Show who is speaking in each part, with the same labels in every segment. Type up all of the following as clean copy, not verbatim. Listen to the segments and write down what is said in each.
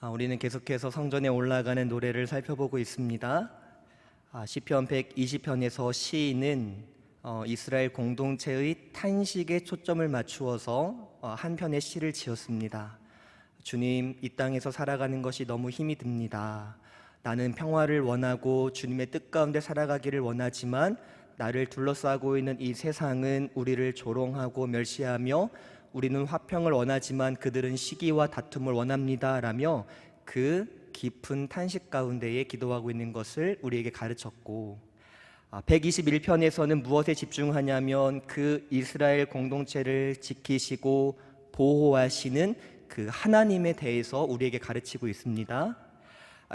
Speaker 1: 우리는 계속해서 성전에 올라가는 노래를 살펴보고 있습니다. 시편 120편에서 시인은 이스라엘 공동체의 탄식에 초점을 맞추어서 한 편의 시를 지었습니다. 주님, 이 땅에서 살아가는 것이 너무 힘이 듭니다. 나는 평화를 원하고 주님의 뜻 가운데 살아가기를 원하지만 나를 둘러싸고 있는 이 세상은 우리를 조롱하고 멸시하며 우리는 화평을 원하지만 그들은 시기와 다툼을 원합니다 라며 그 깊은 탄식 가운데에 기도하고 있는 것을 우리에게 가르쳤고, 121편에서는 무엇에 집중하냐면 그 이스라엘 공동체를 지키시고 보호하시는 그 하나님에 대해서 우리에게 가르치고 있습니다.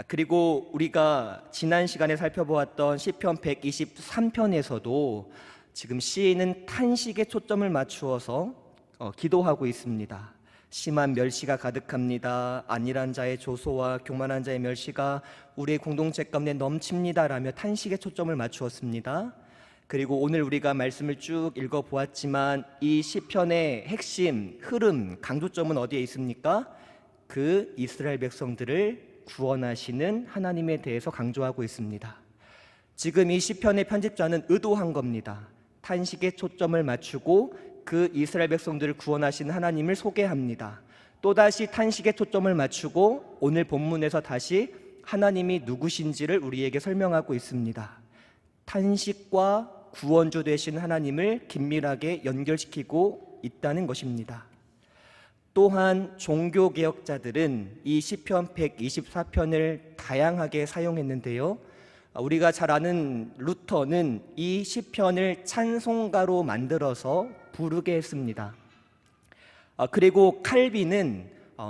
Speaker 1: 그리고 우리가 지난 시간에 살펴보았던 시편 123편에서도 지금 시인은 탄식에 초점을 맞추어서 기도하고 있습니다. 심한 멸시가 가득합니다. 안일한 자의 조소와 교만한 자의 멸시가 우리의 공동체 가운데 넘칩니다 라며 탄식에 초점을 맞추었습니다. 그리고 오늘 우리가 말씀을 쭉 읽어보았지만 이 시편의 핵심, 흐름, 강조점은 어디에 있습니까? 그 이스라엘 백성들을 구원하시는 하나님에 대해서 강조하고 있습니다. 지금 이 시편의 편집자는 의도한 겁니다. 탄식에 초점을 맞추고 그 이스라엘 백성들을 구원하신 하나님을 소개합니다. 또다시 탄식에 초점을 맞추고 오늘 본문에서 다시 하나님이 누구신지를 우리에게 설명하고 있습니다. 탄식과 구원주 되신 하나님을 긴밀하게 연결시키고 있다는 것입니다. 또한 종교개혁자들은 이 시편 124편을 다양하게 사용했는데요, 우리가 잘 아는 루터는 이 시편을 찬송가로 만들어서 부르게 했습니다. 그리고 칼빈은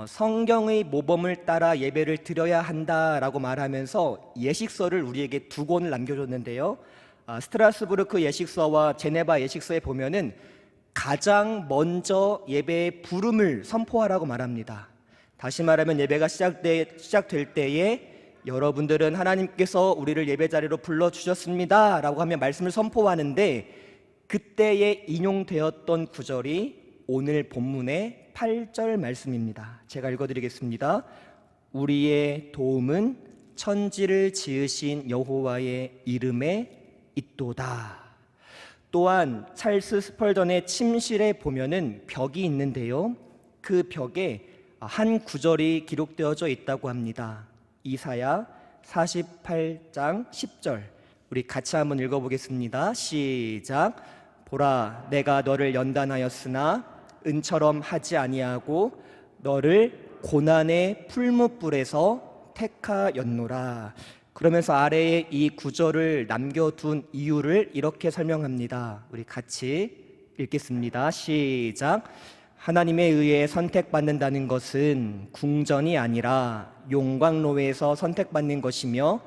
Speaker 1: 성경의 모범을 따라 예배를 드려야 한다라고 말하면서 예식서를 우리에게 두 권을 남겨줬는데요, 스트라스부르크 예식서와 제네바 예식서에 보면은 가장 먼저 예배의 부름을 선포하라고 말합니다. 다시 말하면 예배가 시작될 때에 여러분들은 하나님께서 우리를 예배 자리로 불러주셨습니다 라고 하며 말씀을 선포하는데, 그때에 인용되었던 구절이 오늘 본문의 8절 말씀입니다. 제가 읽어드리겠습니다. 우리의 도움은 천지를 지으신 여호와의 이름에 있도다. 또한 찰스 스펄전의 침실에 보면은 벽이 있는데요, 그 벽에 한 구절이 기록되어져 있다고 합니다. 이사야 48장 10절, 우리 같이 한번 읽어보겠습니다. 시작. 보라, 내가 너를 연단하였으나 은처럼 하지 아니하고 너를 고난의 풀무불에서 택하였노라. 그러면서 아래에 이 구절을 남겨둔 이유를 이렇게 설명합니다. 우리 같이 읽겠습니다. 시작. 하나님에 의해 선택받는다는 것은 궁전이 아니라 용광로에서 선택받는 것이며,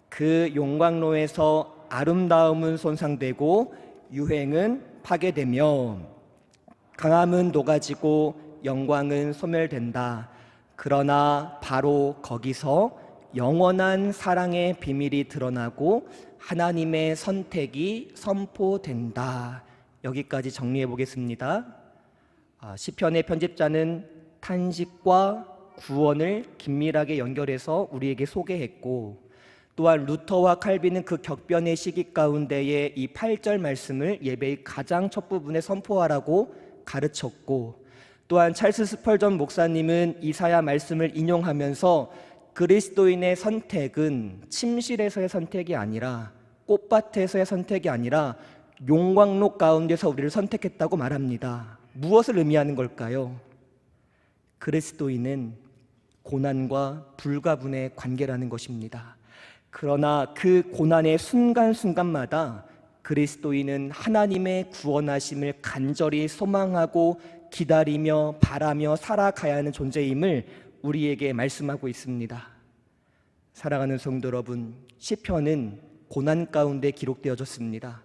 Speaker 1: 그 용광로에서 아름다움은 손상되고 유행은 파괴되며 강함은 녹아지고 영광은 소멸된다. 그러나 바로 거기서 영원한 사랑의 비밀이 드러나고 하나님의 선택이 선포된다. 여기까지 정리해 보겠습니다. 시편의 편집자는 탄식과 구원을 긴밀하게 연결해서 우리에게 소개했고, 또한 루터와 칼빈은 그 격변의 시기 가운데에 이 8절 말씀을 예배의 가장 첫 부분에 선포하라고 가르쳤고, 또한 찰스 스펄전 목사님은 이사야 말씀을 인용하면서 그리스도인의 선택은 침실에서의 선택이 아니라, 꽃밭에서의 선택이 아니라 용광로 가운데서 우리를 선택했다고 말합니다. 무엇을 의미하는 걸까요? 그리스도인은 고난과 불가분의 관계라는 것입니다. 그러나 그 고난의 순간순간마다 그리스도인은 하나님의 구원하심을 간절히 소망하고 기다리며 바라며 살아가야 하는 존재임을 우리에게 말씀하고 있습니다. 사랑하는 성도 여러분, 시편은 고난 가운데 기록되어졌습니다.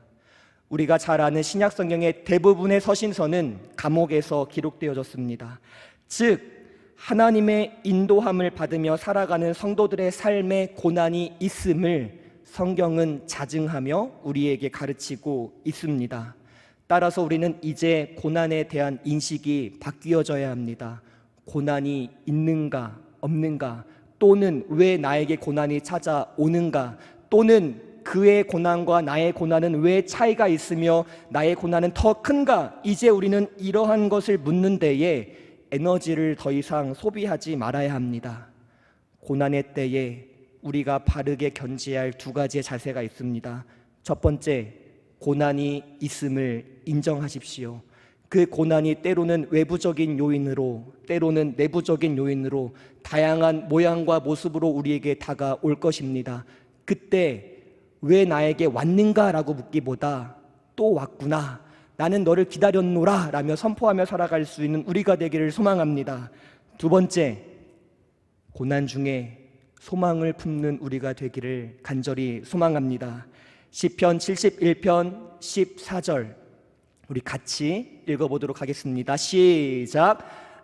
Speaker 1: 우리가 잘 아는 신약 성경의 대부분의 서신서는 감옥에서 기록되어졌습니다. 즉 하나님의 인도함을 받으며 살아가는 성도들의 삶에 고난이 있음을 성경은 자증하며 우리에게 가르치고 있습니다. 따라서 우리는 이제 고난에 대한 인식이 바뀌어져야 합니다. 고난이 있는가 없는가? 또는 왜 나에게 고난이 찾아오는가? 또는 그의 고난과 나의 고난은 왜 차이가 있으며 나의 고난은 더 큰가? 이제 우리는 이러한 것을 묻는 데에 에너지를 더 이상 소비하지 말아야 합니다. 고난의 때에 우리가 바르게 견지해야 할 두 가지의 자세가 있습니다. 첫 번째, 고난이 있음을 인정하십시오. 그 고난이 때로는 외부적인 요인으로, 때로는 내부적인 요인으로 다양한 모양과 모습으로 우리에게 다가올 것입니다. 그때 왜 나에게 왔는가라고 묻기보다 또 왔구나, 나는 너를 기다렸노라 라며 선포하며 살아갈 수 있는 우리가 되기를 소망합니다. 두 번째, 고난 중에 소망을 품는 우리가 되기를 간절히 소망합니다. 시편 71편 14절 우리 같이 읽어보도록 하겠습니다. 시작.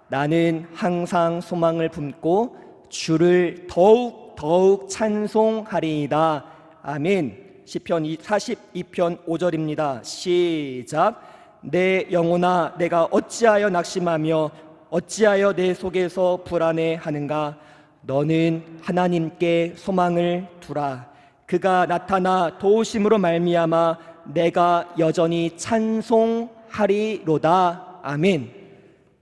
Speaker 1: 나는 항상 소망을 품고 주를 더욱 찬송하리이다. 아멘. 시편 42편 5절입니다. 시작. 내 영혼아, 내가 어찌하여 낙심하며 어찌하여 내 속에서 불안해하는가? 너는 하나님께 소망을 두라. 그가 나타나 도우심으로 말미암아 내가 여전히 찬송하리로다. 아멘.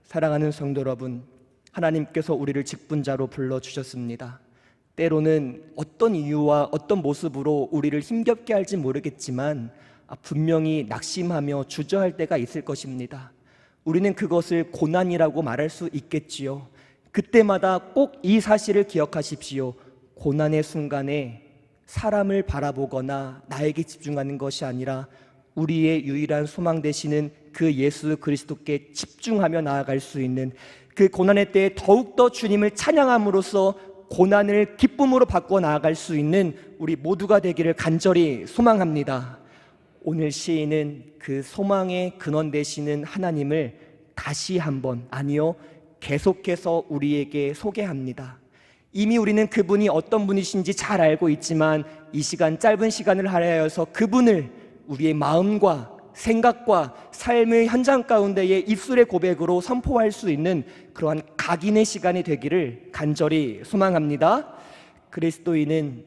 Speaker 1: 사랑하는 성도 여러분, 하나님께서 우리를 직분자로 불러주셨습니다. 때로는 어떤 이유와 어떤 모습으로 우리를 힘겹게 할지 모르겠지만 분명히 낙심하며 주저할 때가 있을 것입니다. 우리는 그것을 고난이라고 말할 수 있겠지요. 그때마다 꼭 이 사실을 기억하십시오. 고난의 순간에 사람을 바라보거나 나에게 집중하는 것이 아니라 우리의 유일한 소망 되시는 그 예수 그리스도께 집중하며 나아갈 수 있는, 그 고난의 때에 더욱더 주님을 찬양함으로써 고난을 기쁨으로 바꿔 나아갈 수 있는 우리 모두가 되기를 간절히 소망합니다. 오늘 시인은 그 소망의 근원 되시는 하나님을 다시 한번, 아니요, 계속해서 우리에게 소개합니다. 이미 우리는 그분이 어떤 분이신지 잘 알고 있지만 이 시간, 짧은 시간을 할애하여서 그분을 우리의 마음과 생각과 삶의 현장 가운데의 입술의 고백으로 선포할 수 있는 그러한 각인의 시간이 되기를 간절히 소망합니다. 그리스도인은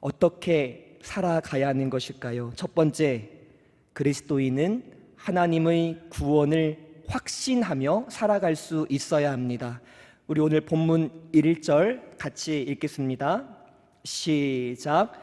Speaker 1: 어떻게 살아가야 하는 것일까요? 첫 번째, 그리스도인은 하나님의 구원을 확신하며 살아갈 수 있어야 합니다. 우리 오늘 본문 1절 같이 읽겠습니다. 시작.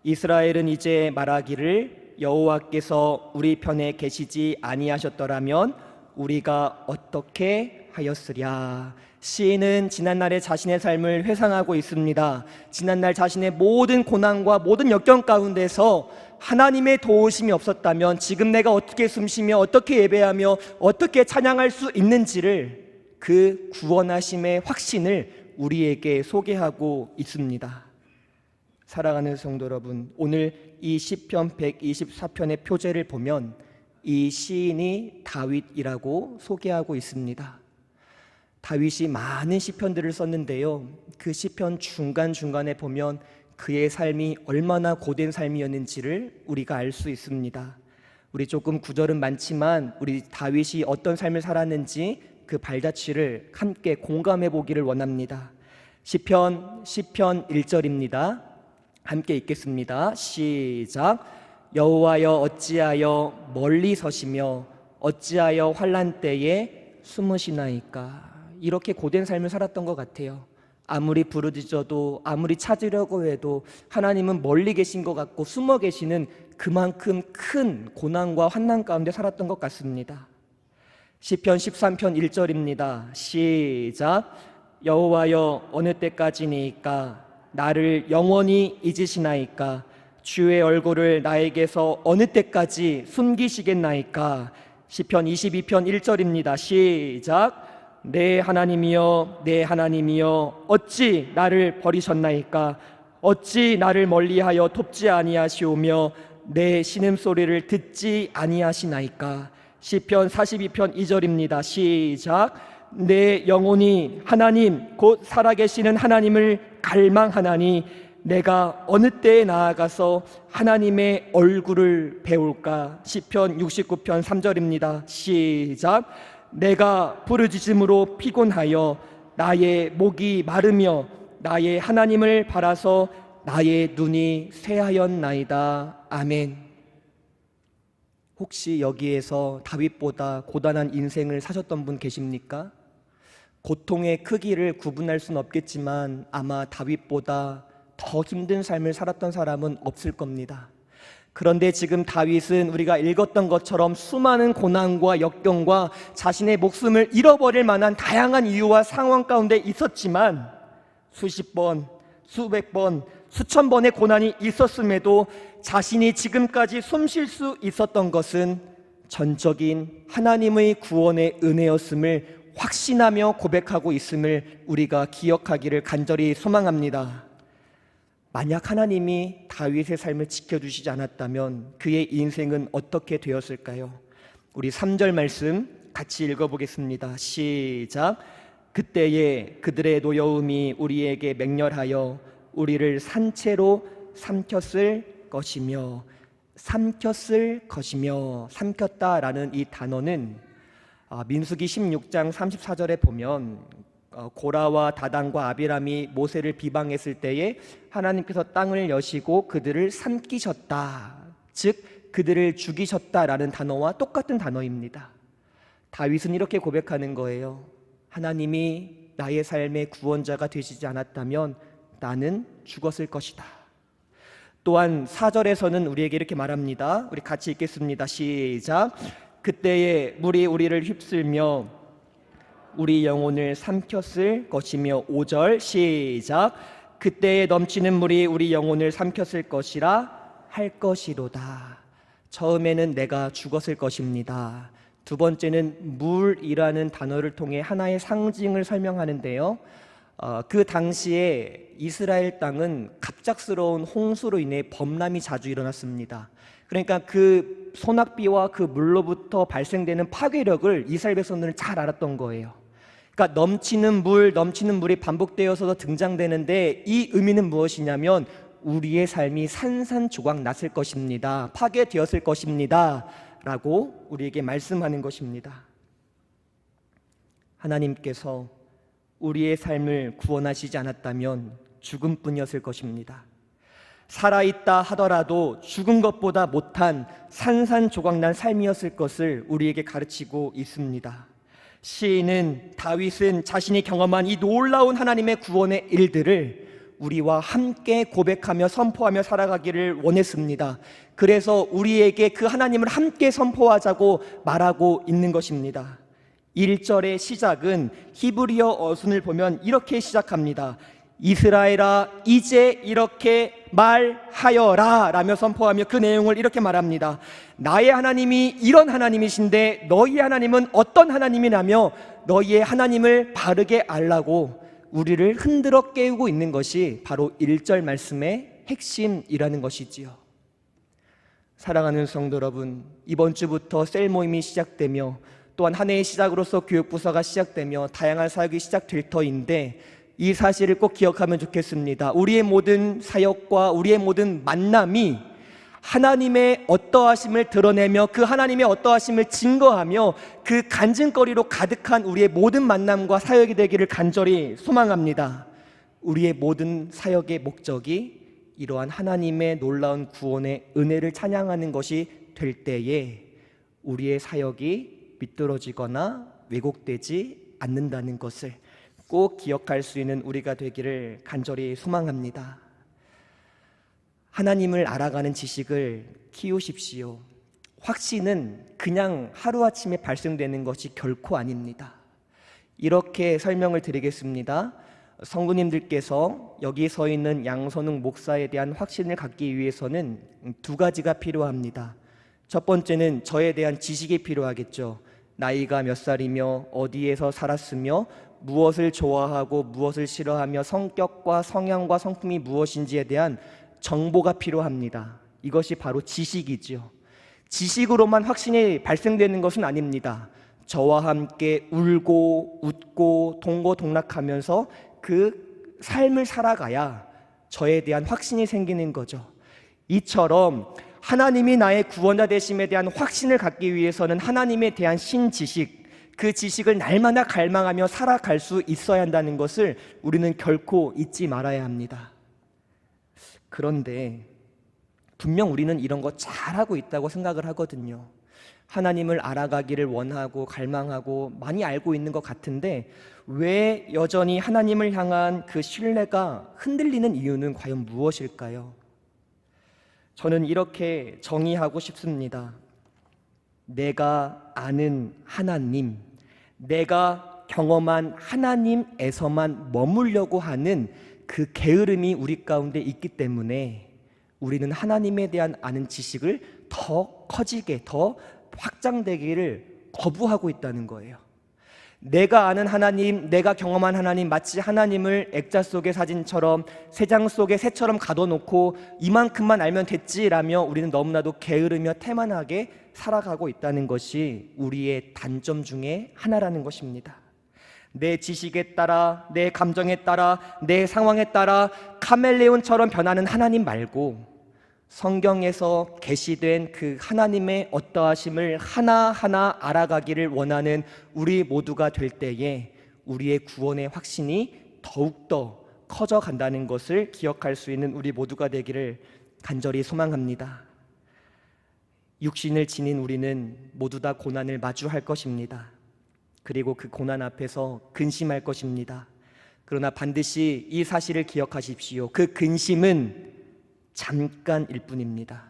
Speaker 1: 이스라엘은 이제 말하기를 여호와께서 우리 편에 계시지 아니하셨더라면 우리가 어떻게 하였으랴. 시인은 지난날의 자신의 삶을 회상하고 있습니다. 지난날 자신의 모든 고난과 모든 역경 가운데서 하나님의 도우심이 없었다면 지금 내가 어떻게 숨쉬며 어떻게 예배하며 어떻게 찬양할 수 있는지를, 그 구원하심의 확신을 우리에게 소개하고 있습니다. 사랑하는 성도 여러분, 오늘 이 시편 124편의 표제를 보면 이 시인이 다윗이라고 소개하고 있습니다. 다윗이 많은 시편들을 썼는데요, 그 시편 중간중간에 보면 그의 삶이 얼마나 고된 삶이었는지를 우리가 알 수 있습니다. 우리 조금 구절은 많지만 우리 다윗이 어떤 삶을 살았는지 그 발자취를 함께 공감해 보기를 원합니다. 시편 1절입니다. 함께 읽겠습니다. 시작. 여호와여 어찌하여 멀리 서시며 어찌하여 환난 때에 숨으시나이까. 이렇게 고된 삶을 살았던 것 같아요. 아무리 부르짖어도 아무리 찾으려고 해도 하나님은 멀리 계신 것 같고 숨어 계시는 그만큼 큰 고난과 환난 가운데 살았던 것 같습니다. 시편 13편 1절입니다. 시작. 여호와여 어느 때까지니까 나를 영원히 잊으시나이까. 주의 얼굴을 나에게서 어느 때까지 숨기시겠나이까. 시편 22편 1절입니다. 시작. 내 하나님이여 내 하나님이여 어찌 나를 버리셨나이까. 어찌 나를 멀리하여 돕지 아니하시오며 내 신음소리를 듣지 아니하시나이까. 시편 42편 2절입니다. 시작. 내 영혼이 하나님 곧 살아계시는 하나님을 갈망하나니 내가 어느 때에 나아가서 하나님의 얼굴을 배울까. 시편 69편 3절입니다. 시작. 내가 부르짖음으로 피곤하여 나의 목이 마르며 나의 하나님을 바라서 나의 눈이 쇠하였나이다. 아멘. 혹시 여기에서 다윗보다 고단한 인생을 사셨던 분 계십니까? 고통의 크기를 구분할 수는 없겠지만 아마 다윗보다 더 힘든 삶을 살았던 사람은 없을 겁니다. 그런데 지금 다윗은 우리가 읽었던 것처럼 수많은 고난과 역경과 자신의 목숨을 잃어버릴 만한 다양한 이유와 상황 가운데 있었지만 수십 번, 수백 번, 수천 번의 고난이 있었음에도 자신이 지금까지 숨 쉴 수 있었던 것은 전적인 하나님의 구원의 은혜였음을 확신하며 고백하고 있음을 우리가 기억하기를 간절히 소망합니다. 만약 하나님이 다윗의 삶을 지켜주시지 않았다면 그의 인생은 어떻게 되었을까요? 우리 3절 말씀 같이 읽어보겠습니다. 시작. 그때에 그들의 노여움이 우리에게 맹렬하여 우리를 산채로 삼켰을 것이며, 삼켰을 것이며, 삼켰다라는 이 단어는 민수기 16장 34절에 보면 고라와 다단과 아비람이 모세를 비방했을 때에 하나님께서 땅을 여시고 그들을 삼키셨다, 즉 그들을 죽이셨다라는 단어와 똑같은 단어입니다. 다윗은 이렇게 고백하는 거예요. 하나님이 나의 삶의 구원자가 되시지 않았다면 나는 죽었을 것이다. 또한 4절에서는 우리에게 이렇게 말합니다. 우리 같이 읽겠습니다. 시작. 그때에 물이 우리를 휩쓸며 우리 영혼을 삼켰을 것이며, 5절 시작. 그때에 넘치는 물이 우리 영혼을 삼켰을 것이라 할 것이로다. 처음에는 내가 죽었을 것입니다. 두 번째는 물이라는 단어를 통해 하나의 상징을 설명하는데요, 그 당시에 이스라엘 땅은 갑작스러운 홍수로 인해 범람이 자주 일어났습니다. 그러니까 그 소낙비와 그 물로부터 발생되는 파괴력을 이스라엘 백성들은 잘 알았던 거예요. 그러니까 넘치는 물이 반복되어서 등장되는데 이 의미는 무엇이냐면 우리의 삶이 산산조각 났을 것입니다. 파괴되었을 것입니다. 라고 우리에게 말씀하는 것입니다. 하나님께서 우리의 삶을 구원하시지 않았다면 죽음뿐이었을 것입니다. 살아있다 하더라도 죽은 것보다 못한 산산조각난 삶이었을 것을 우리에게 가르치고 있습니다. 시인은, 다윗은 자신이 경험한 이 놀라운 하나님의 구원의 일들을 우리와 함께 고백하며 선포하며 살아가기를 원했습니다. 그래서 우리에게 그 하나님을 함께 선포하자고 말하고 있는 것입니다. 1절의 시작은 히브리어 어순을 보면 이렇게 시작합니다. 이스라엘아 이제 이렇게 말하여라 라며 선포하며 그 내용을 이렇게 말합니다. 나의 하나님이 이런 하나님이신데 너희의 하나님은 어떤 하나님이라며 너희의 하나님을 바르게 알라고 우리를 흔들어 깨우고 있는 것이 바로 1절 말씀의 핵심이라는 것이지요. 사랑하는 성도 여러분, 이번 주부터 셀 모임이 시작되며 또한 한 해의 시작으로서 교육부서가 시작되며 다양한 사역이 시작될 터인데 이 사실을 꼭 기억하면 좋겠습니다. 우리의 모든 사역과 우리의 모든 만남이 하나님의 어떠하심을 드러내며 그 하나님의 어떠하심을 증거하며 그 간증거리로 가득한 우리의 모든 만남과 사역이 되기를 간절히 소망합니다. 우리의 모든 사역의 목적이 이러한 하나님의 놀라운 구원의 은혜를 찬양하는 것이 될 때에 우리의 사역이 비뚤어지거나 왜곡되지 않는다는 것을 꼭 기억할 수 있는 우리가 되기를 간절히 소망합니다. 하나님을 알아가는 지식을 키우십시오. 확신은 그냥 하루아침에 발생되는 것이 결코 아닙니다. 이렇게 설명을 드리겠습니다. 성도님들께서 여기 서 있는 양선웅 목사에 대한 확신을 갖기 위해서는 두 가지가 필요합니다. 첫 번째는 저에 대한 지식이 필요하겠죠. 나이가 몇 살이며 어디에서 살았으며 무엇을 좋아하고 무엇을 싫어하며 성격과 성향과 성품이 무엇인지에 대한 정보가 필요합니다. 이것이 바로 지식이죠. 지식으로만 확신이 발생되는 것은 아닙니다. 저와 함께 울고 웃고 동고동락하면서 그 삶을 살아가야 저에 대한 확신이 생기는 거죠. 이처럼 하나님이 나의 구원자 되심에 대한 확신을 갖기 위해서는 하나님에 대한 신지식, 그 지식을 날마다 갈망하며 살아갈 수 있어야 한다는 것을 우리는 결코 잊지 말아야 합니다. 그런데 분명 우리는 이런 거 잘하고 있다고 생각을 하거든요. 하나님을 알아가기를 원하고 갈망하고 많이 알고 있는 것 같은데 왜 여전히 하나님을 향한 그 신뢰가 흔들리는 이유는 과연 무엇일까요? 저는 이렇게 정의하고 싶습니다. 내가 아는 하나님, 내가 경험한 하나님에서만 머물려고 하는 그 게으름이 우리 가운데 있기 때문에 우리는 하나님에 대한 아는 지식을 더 커지게, 더 확장되기를 거부하고 있다는 거예요. 내가 아는 하나님, 내가 경험한 하나님, 마치 하나님을 액자 속의 사진처럼 새 장 속에 새처럼 가둬놓고 이만큼만 알면 됐지라며 우리는 너무나도 게으르며 태만하게 살아가고 있다는 것이 우리의 단점 중에 하나라는 것입니다. 내 지식에 따라, 내 감정에 따라, 내 상황에 따라 카멜레온처럼 변하는 하나님 말고 성경에서 계시된 그 하나님의 어떠하심을 하나하나 알아가기를 원하는 우리 모두가 될 때에 우리의 구원의 확신이 더욱더 커져간다는 것을 기억할 수 있는 우리 모두가 되기를 간절히 소망합니다. 육신을 지닌 우리는 모두 다 고난을 마주할 것입니다. 그리고 그 고난 앞에서 근심할 것입니다. 그러나 반드시 이 사실을 기억하십시오. 그 근심은 잠깐일 뿐입니다.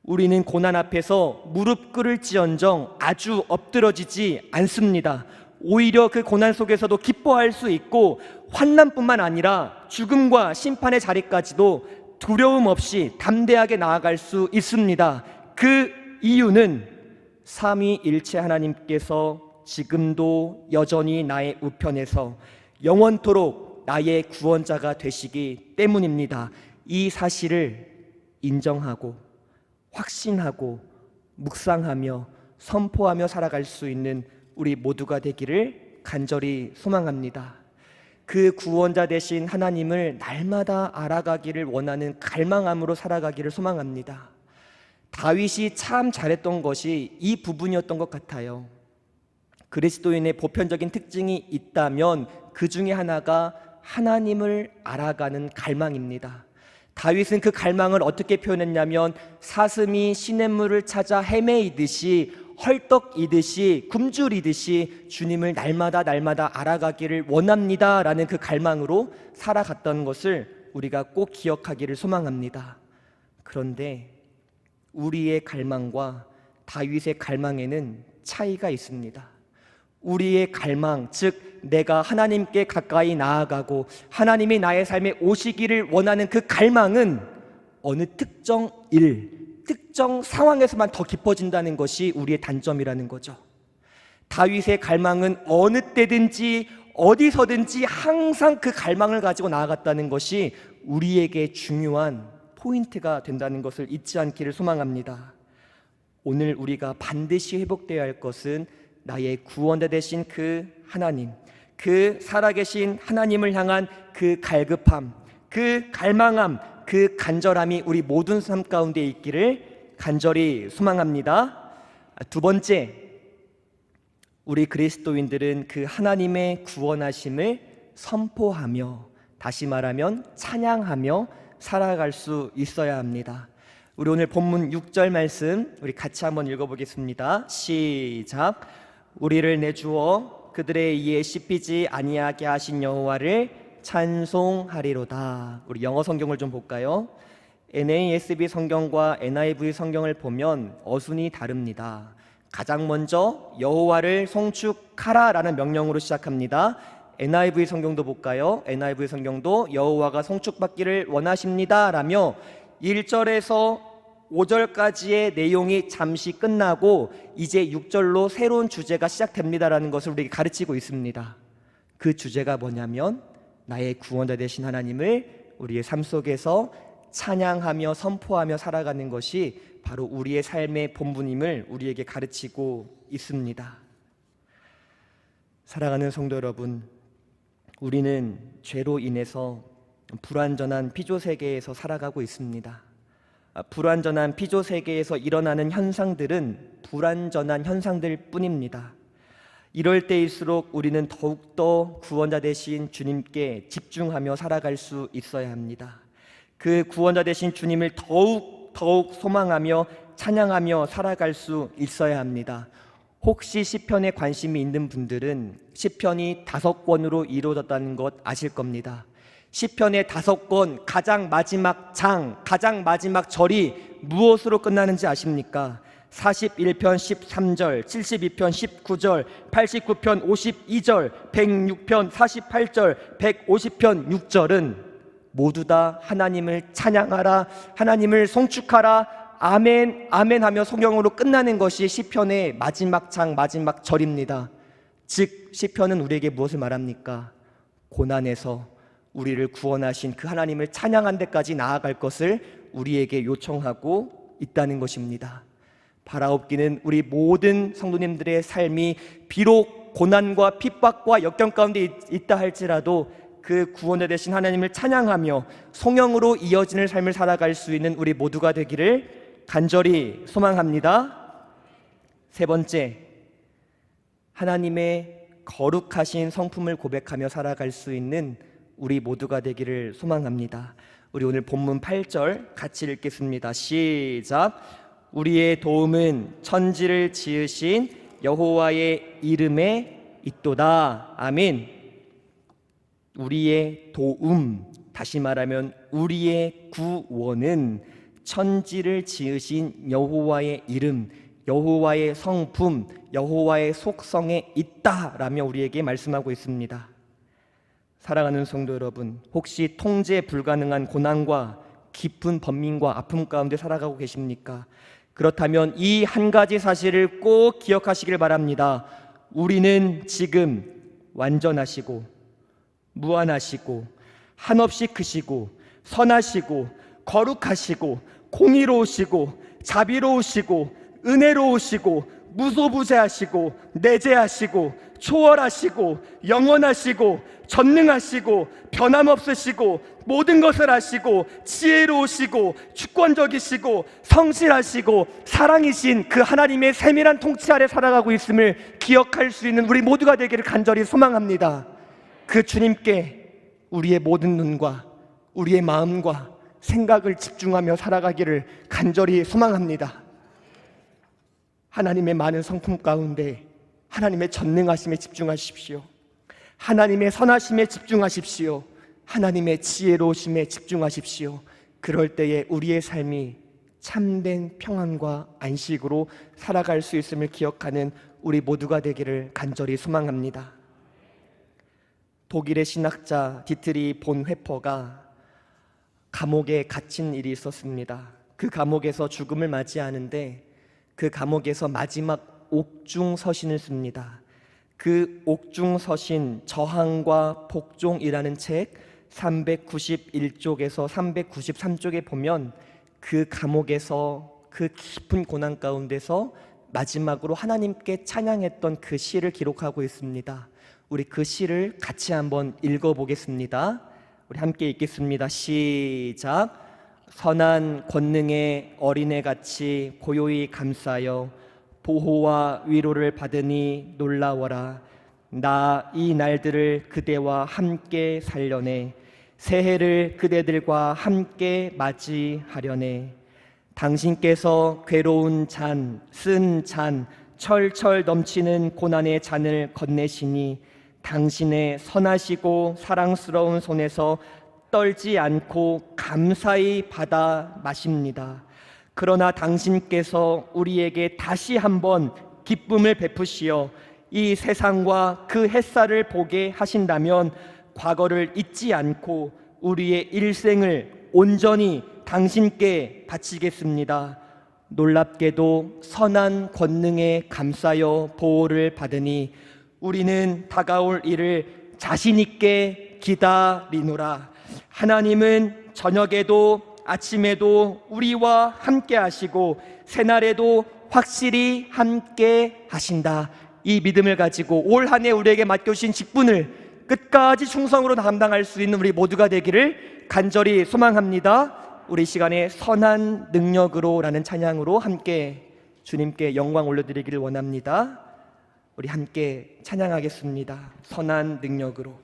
Speaker 1: 우리는 고난 앞에서 무릎 꿇을지언정 아주 엎드러지지 않습니다. 오히려 그 고난 속에서도 기뻐할 수 있고 환난뿐만 아니라 죽음과 심판의 자리까지도 두려움 없이 담대하게 나아갈 수 있습니다. 그 이유는 삼위일체 하나님께서 지금도 여전히 나의 우편에서 영원토록 나의 구원자가 되시기 때문입니다. 이 사실을 인정하고 확신하고 묵상하며 선포하며 살아갈 수 있는 우리 모두가 되기를 간절히 소망합니다. 그 구원자 되신 하나님을 날마다 알아가기를 원하는 갈망함으로 살아가기를 소망합니다. 다윗이 참 잘했던 것이 이 부분이었던 것 같아요. 그리스도인의 보편적인 특징이 있다면 그 중에 하나가 하나님을 알아가는 갈망입니다. 다윗은 그 갈망을 어떻게 표현했냐면 사슴이 시냇물을 찾아 헤매이듯이 헐떡이듯이 굶주리듯이 주님을 날마다 알아가기를 원합니다라는 그 갈망으로 살아갔던 것을 우리가 꼭 기억하기를 소망합니다. 그런데 우리의 갈망과 다윗의 갈망에는 차이가 있습니다. 우리의 갈망, 즉 내가 하나님께 가까이 나아가고 하나님이 나의 삶에 오시기를 원하는 그 갈망은 어느 특정 일, 특정 상황에서만 더 깊어진다는 것이 우리의 단점이라는 거죠. 다윗의 갈망은 어느 때든지 어디서든지 항상 그 갈망을 가지고 나아갔다는 것이 우리에게 중요한 포인트가 된다는 것을 잊지 않기를 소망합니다. 오늘 우리가 반드시 회복되어야 할 것은 나의 구원자 되신 그 하나님, 그 살아계신 하나님을 향한 그 갈급함, 그 갈망함, 그 간절함이 우리 모든 삶 가운데 있기를 간절히 소망합니다. 두 번째, 우리 그리스도인들은 그 하나님의 구원하심을 선포하며, 다시 말하면 찬양하며 살아갈 수 있어야 합니다. 우리 오늘 본문 6절 말씀 우리 같이 한번 읽어보겠습니다. 시작. 우리를 내주어 그들의 의에 씹히지 아니하게 하신 여호와를 찬송하리로다. 우리 영어 성경을 좀 볼까요? NASB 성경과 NIV 성경을 보면 어순이 다릅니다. 가장 먼저 여호와를 송축하라라는 명령으로 시작합니다. NIV 성경도 볼까요? NIV 성경도 여호와가 송축받기를 원하십니다 라며 1절에서 5절까지의 내용이 잠시 끝나고 이제 6절로 새로운 주제가 시작됩니다라는 것을 우리에게 가르치고 있습니다. 그 주제가 뭐냐면 나의 구원자 되신 하나님을 우리의 삶 속에서 찬양하며 선포하며 살아가는 것이 바로 우리의 삶의 본분임을 우리에게 가르치고 있습니다. 사랑하는 성도 여러분, 우리는 죄로 인해서 불완전한 피조 세계에서 살아가고 있습니다. 불완전한 피조 세계에서 일어나는 현상들은 불완전한 현상들 뿐입니다. 이럴 때일수록 우리는 더욱더 구원자 되신 주님께 집중하며 살아갈 수 있어야 합니다. 그 구원자 되신 주님을 더욱 소망하며 찬양하며 살아갈 수 있어야 합니다. 혹시 시편에 관심이 있는 분들은 시편이 5권으로 이루어졌다는 것 아실 겁니다. 시편의 5권 가장 마지막 장, 가장 마지막 절이 무엇으로 끝나는지 아십니까? 41편 13절, 72편 19절, 89편 52절, 106편 48절, 150편 6절은 모두 다 하나님을 찬양하라, 하나님을 송축하라, 아멘, 아멘 하며 성경으로 끝나는 것이 시편의 마지막 장, 마지막 절입니다. 즉 시편은 우리에게 무엇을 말합니까? 고난에서 우리를 구원하신 그 하나님을 찬양한 데까지 나아갈 것을 우리에게 요청하고 있다는 것입니다. 바라옵기는 우리 모든 성도님들의 삶이 비록 고난과 핍박과 역경 가운데 있다 할지라도 그 구원자 되신 하나님을 찬양하며 성령으로 이어지는 삶을 살아갈 수 있는 우리 모두가 되기를 간절히 소망합니다. 세 번째, 하나님의 거룩하신 성품을 고백하며 살아갈 수 있는 우리 모두가 되기를 소망합니다. 우리 오늘 본문 8절 같이 읽겠습니다. 시작. 우리의 도움은 천지를 지으신 여호와의 이름에 있도다. 아멘. 우리의 도움, 다시 말하면 우리의 구원은 천지를 지으신 여호와의 이름, 여호와의 성품, 여호와의 속성에 있다라며 우리에게 말씀하고 있습니다. 사랑하는 성도 여러분, 혹시 통제 불가능한 고난과 깊은 번민과 아픔 가운데 살아가고 계십니까? 그렇다면 이 한 가지 사실을 꼭 기억하시길 바랍니다. 우리는 지금 완전하시고 무한하시고 한없이 크시고 선하시고 거룩하시고 공의로우시고 자비로우시고 은혜로우시고 무소부재하시고 내재하시고 초월하시고 영원하시고 전능하시고 변함없으시고 모든 것을 아시고 지혜로우시고 주권적이시고 성실하시고 사랑이신 그 하나님의 세밀한 통치 아래 살아가고 있음을 기억할 수 있는 우리 모두가 되기를 간절히 소망합니다. 그 주님께 우리의 모든 눈과 우리의 마음과 생각을 집중하며 살아가기를 간절히 소망합니다. 하나님의 많은 성품 가운데 하나님의 전능하심에 집중하십시오. 하나님의 선하심에 집중하십시오. 하나님의 지혜로우심에 집중하십시오. 그럴 때에 우리의 삶이 참된 평안과 안식으로 살아갈 수 있음을 기억하는 우리 모두가 되기를 간절히 소망합니다. 독일의 신학자 디트리 본 회퍼가 감옥에 갇힌 일이 있었습니다. 그 감옥에서 죽음을 맞이하는데 그 감옥에서 마지막 옥중서신을 씁니다. 그 옥중서신 저항과 복종이라는 책 391쪽에서 393쪽에 보면 그 감옥에서 그 깊은 고난 가운데서 마지막으로 하나님께 찬양했던 그 시를 기록하고 있습니다. 우리 그 시를 같이 한번 읽어보겠습니다. 우리 함께 읽겠습니다. 시작. 선한 권능의 어린애같이 고요히 감싸여 보호와 위로를 받으니 놀라워라. 나 이 날들을 그대와 함께 살려내 새해를 그대들과 함께 맞이하려네. 당신께서 괴로운 잔, 쓴 잔, 철철 넘치는 고난의 잔을 건네시니 당신의 선하시고 사랑스러운 손에서 떨지 않고 감사히 받아 마십니다. 그러나 당신께서 우리에게 다시 한번 기쁨을 베푸시어 이 세상과 그 햇살을 보게 하신다면 과거를 잊지 않고 우리의 일생을 온전히 당신께 바치겠습니다. 놀랍게도 선한 권능에 감싸여 보호를 받으니 우리는 다가올 일을 자신 있게 기다리노라. 하나님은 저녁에도 아침에도 우리와 함께 하시고 새날에도 확실히 함께 하신다. 이 믿음을 가지고 올 한 해 우리에게 맡겨주신 직분을 끝까지 충성으로 감당할 수 있는 우리 모두가 되기를 간절히 소망합니다. 우리 시간에 선한 능력으로 라는 찬양으로 함께 주님께 영광 올려드리기를 원합니다. 우리 함께 찬양하겠습니다. 선한 능력으로.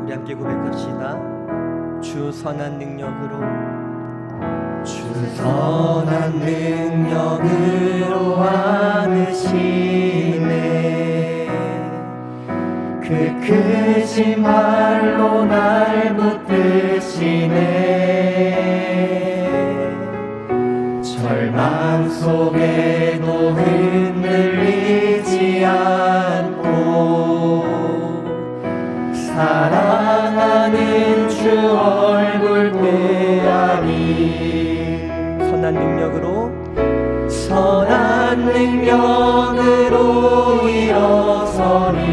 Speaker 1: 우리 함께 고백합시다. 주 선한 능력으로, 주 선한 능력으로 안으시네. 그 크신 발로 날 붙드시네. 절망 속에도 흔들리지 않고 사랑하는 주 얼굴 보아니. 선한 능력으로, 선한 능력으로 일어서니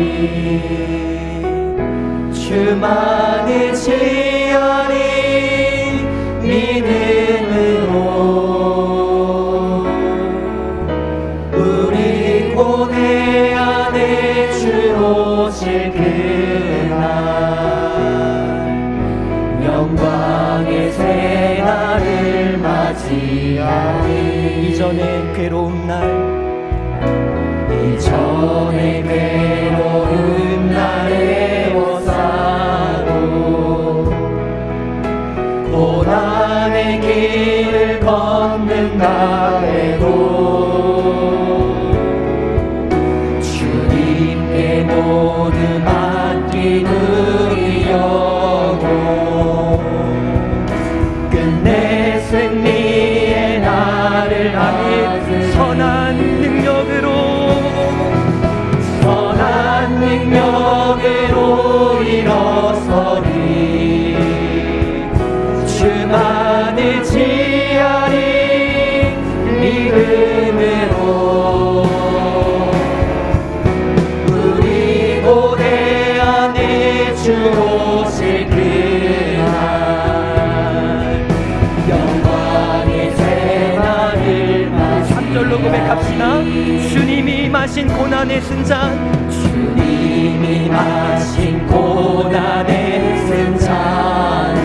Speaker 1: 주만을 지어니 믿음으로. 우리 고뇌 안에 주 오실 그날 영광의 새날을 맞이하리. 이전의 괴로운 날, 이전의 괴로운 날에 오사로 고난의 길을 걷는다 해도 주님께 모두 맡기누리려고 끝내 승리의 날을 향해 선한 능력으로, 선한 능력으로 일어서리 주만을 지어리 믿음으로. 우리 고대 안에 주 오실 그날 영광의 새날을 맞이. 3절로 고백합시다. 주님이 마신 고난의 쓴잔, 주님이 마신 고난의 쓴잔을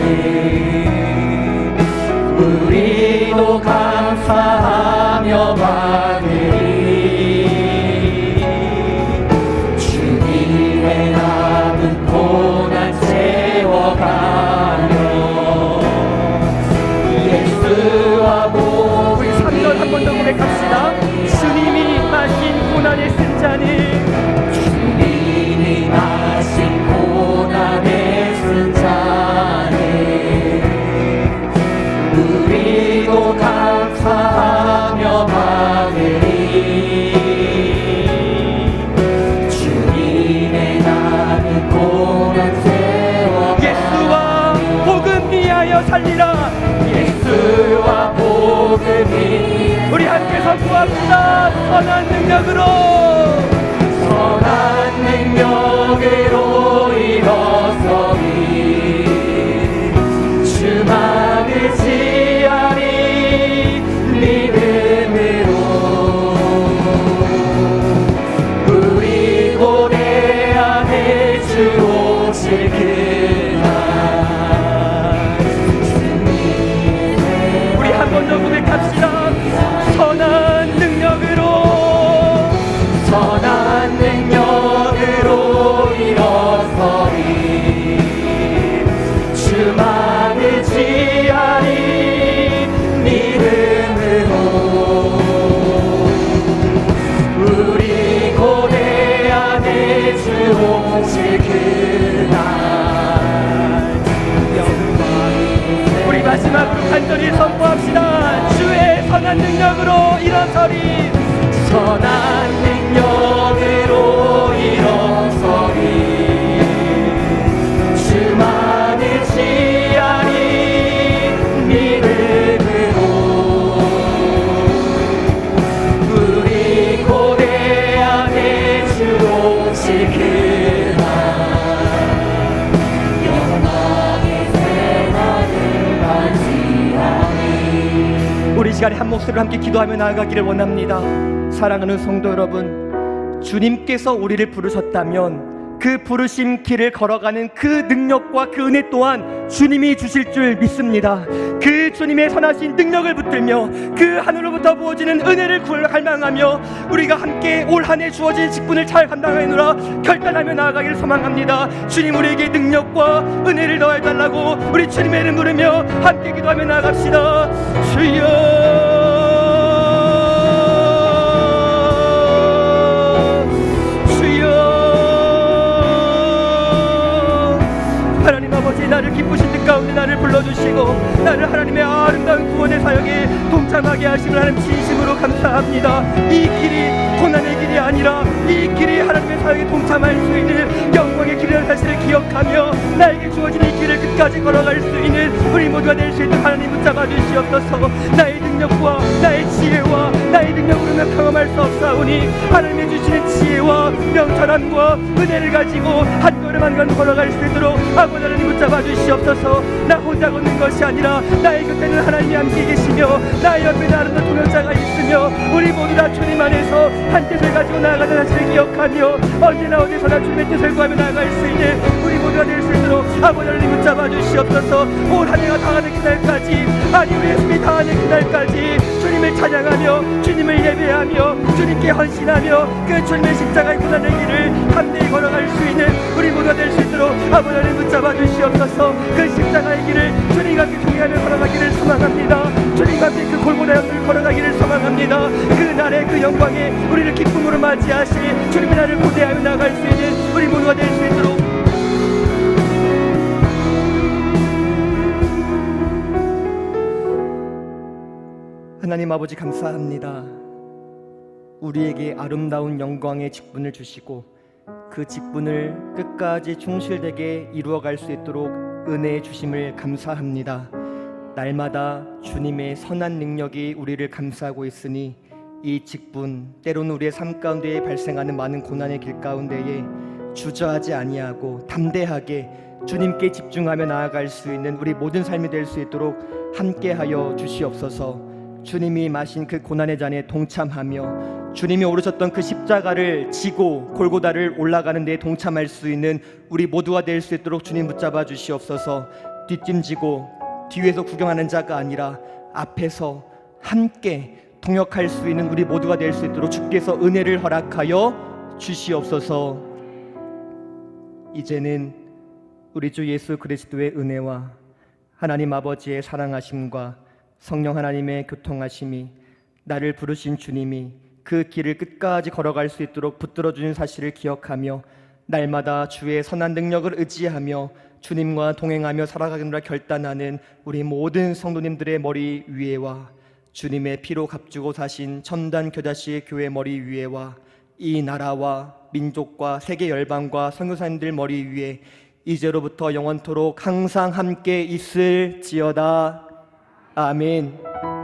Speaker 1: 우리도 감사하며 받으리. 주님의 남은 고난 채워가며 예수와 복. 우리 3절 한 번 더 고백합시다. 주님이 마신 고난의 쓴잔을, 주님이 마신 고난의 쓴잔을 우리도 감사하며 받으리. 주님의 남은 고난 채워 예수와 복음 위하여 살리라. 예수와 복음 위. 우리 함께 선포합시다. 선한 능력으로, 선한 능력으로 일어서리 주만을 지어리 믿음으로. 우리 고대 안에 주 오실 그날. 우리 한 번 더 고백합시다. 선한 능력으로, 선한 능력으로 일어서리 주만을 지어리 믿음으로. 우리 고대 안에 주 오실 그날 영광이. 우리 마지막으로 간절히 선포합시다. 주의 선한 능력으로 일어서리, 선한 능력으로 일어서리 주만을 지어리 믿음으로. 우리 고대 안에 주 오실 그날 영광의 새날을 맞이하리. 우리 시간에 한 목소리로 함께 기도하며 나아가기를 원합니다. 사랑하는 성도 여러분, 주님께서 우리를 부르셨다면 그 부르심 길을 걸어가는 그 능력과 그 은혜 또한 주님이 주실 줄 믿습니다. 그 주님의 선하신 능력을 붙들며 그 하늘로부터 부어지는 은혜를 갈망하며 우리가 함께 올 한 해 주어진 직분을 잘 감당하느라 결단하며 나아가기를 소망합니다. 주님, 우리에게 능력과 은혜를 더해달라고 우리 주님의 이름 부르며 함께 기도하며 나아갑시다. 주여, 하나님 아버지, 나를 기쁘신 뜻 가운데 나를 불러주시고 나를 하나님의 아름다운 구원의 사역에 동참하게 하심을 하나님 진심으로 감사합니다. 이 길이 고난의 길이 아니라 이 길이 하나님의 사역에 동참할 수 있는 영광의 길이라는 사실을 기억하며 나에게 주어진 이 길을 끝까지 걸어갈 수 있는 우리 모두가 될 수 있도록 하나님 붙잡아 주시옵소서. 나의 능력과 나의 지혜와 나의 능력으로는 경험할 수 없사오니 하나님이 주시는 지혜와 명철함과 은혜를 가지고 한 걸음 한 걸음 걸어갈 수 있도록 아버지 하나님 붙잡아 주시옵소서. 나 혼자 걷는 것이 아니라 나의 곁에는 하나님이 함께 계시며 나의 옆에 아름다운 동역자가 있으며 우리 모두 다 주님 안에서 한 뜻을 가지고 나아가는 사실을 기억하며 언제나 어디서나 주님의 뜻을 구하며 나아갈 수 있는 우리 모두가 될 수 있도록 아버지 하나님 붙잡아 주시옵소서. 올 한 해가 다하는 그날까지, 아니 우리의 숨이 다하는 그날까지 주님을 찬양하며 주님을 예배하며 주님께 헌신하며 그 주님의 십자가의 고난의 길을 함께 걸어갈 수 있는 우리 모두가 될 수 있도록 아버지 하나님 붙잡아 주시옵소서. 그 십자가의 길을 주님과 함께 동행하며 걸어가기를 소망합니다. 주님과 함께 그 골고다 연을 걸어가기를 소망합니다. 그날의 그 영광에 우리를 기쁨으로 맞이하시니 주님의 나를 고대하며 나아갈 수 있는 우리 모두가 될 수 있도록 하나님 아버지 감사합니다. 우리에게 아름다운 영광의 직분을 주시고 그 직분을 끝까지 충실되게 이루어갈 수 있도록 은혜해 주심을 감사합니다. 날마다 주님의 선한 능력이 우리를 감싸고 있으니 이 직분, 때로는 우리의 삶 가운데 발생하는 많은 고난의 길 가운데에 주저하지 아니하고 담대하게 주님께 집중하며 나아갈 수 있는 우리 모든 삶이 될 수 있도록 함께하여 주시옵소서. 주님이 마신 그 고난의 잔에 동참하며 주님이 오르셨던 그 십자가를 지고 골고다를 올라가는 데 동참할 수 있는 우리 모두가 될 수 있도록 주님 붙잡아 주시옵소서. 뒷짐지고 뒤에서 구경하는 자가 아니라 앞에서 함께 동역할 수 있는 우리 모두가 될 수 있도록 주께서 은혜를 허락하여 주시옵소서. 이제는 우리 주 예수 그리스도의 은혜와 하나님 아버지의 사랑하심과 성령 하나님의 교통하심이 나를 부르신 주님이 그 길을 끝까지 걸어갈 수 있도록 붙들어 주는 사실을 기억하며 날마다 주의 선한 능력을 의지하며 주님과 동행하며 살아가기로 결단하는 우리 모든 성도님들의 머리 위에와 주님의 피로 값주고 사신 첨단 교자씨의 교회 머리 위에와 이 나라와 민족과 세계 열방과 선교사님들 머리 위에 이제로부터 영원토록 항상 함께 있을지어다. 아멘.